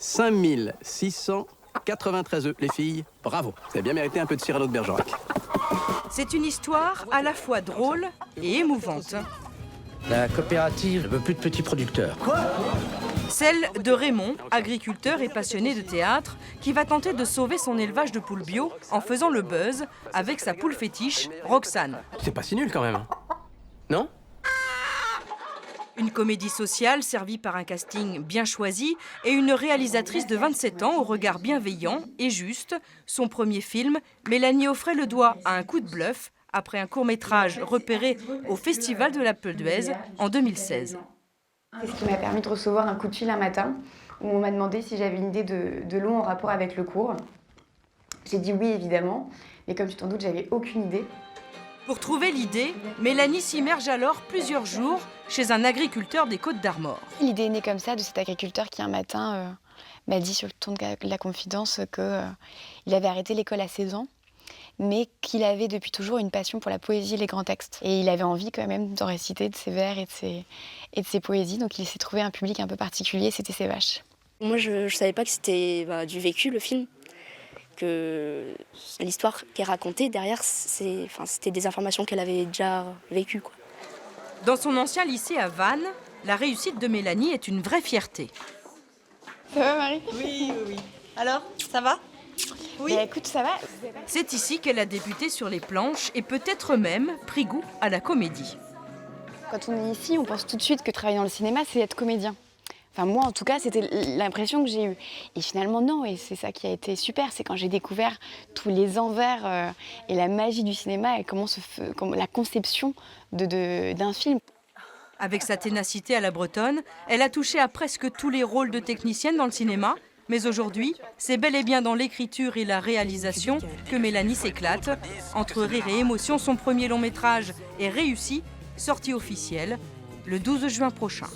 5693 œufs. Les filles, bravo. Vous avez bien mérité un peu de Cyrano de Bergerac. C'est une histoire à la fois drôle et émouvante. La coopérative ne veut plus de petits producteurs. Celle de Raymond, agriculteur et passionné de théâtre, qui va tenter de sauver son élevage de poules bio en faisant le buzz avec sa poule fétiche, Roxane. C'est pas si nul quand même. Hein. Non? Une comédie sociale servie par un casting bien choisi et une réalisatrice de 27 ans au regard bienveillant et juste. Son premier film, Mélanie offrait le doigt à un coup de bluff après un court-métrage repéré au Festival de l'Alpe d'Huez en 2016. C'est ce qui m'a permis de recevoir un coup de fil un matin où on m'a demandé si j'avais une idée de long en rapport avec le cours. J'ai dit oui, évidemment, mais comme tu t'en doutes, j'avais aucune idée. Pour trouver l'idée, Mélanie s'immerge alors plusieurs jours chez un agriculteur des Côtes-d'Armor. L'idée est née comme ça, de cet agriculteur qui un matin m'a dit sur le ton de la confidence qu'il avait arrêté l'école à 16 ans, mais qu'il avait depuis toujours une passion pour la poésie et les grands textes. Et il avait envie quand même d'en réciter de ses vers et de ses poésies, donc il s'est trouvé un public un peu particulier, c'était ses vaches. Moi je savais pas que c'était du vécu le film, que l'histoire qui est racontée derrière, c'était des informations qu'elle avait déjà vécues, quoi. Dans son ancien lycée à Vannes, la réussite de Mélanie est une vraie fierté. Ça va Marie ? Oui. Alors, ça va? Oui. Bah, écoute, ça va. C'est ici qu'elle a débuté sur les planches et peut-être même pris goût à la comédie. Quand on est ici, on pense tout de suite que travailler dans le cinéma, c'est être comédien. Enfin, moi, en tout cas, c'était l'impression que j'ai eue. Et finalement, non. Et c'est ça qui a été super. C'est quand j'ai découvert tous les envers et la magie du cinéma et comment la conception d'un film. Avec sa ténacité à la bretonne, elle a touché à presque tous les rôles de technicienne dans le cinéma. Mais aujourd'hui, c'est bel et bien dans l'écriture et la réalisation que Mélanie s'éclate. Entre rire et émotion, son premier long métrage est réussi, sortie officielle le 12 juin prochain.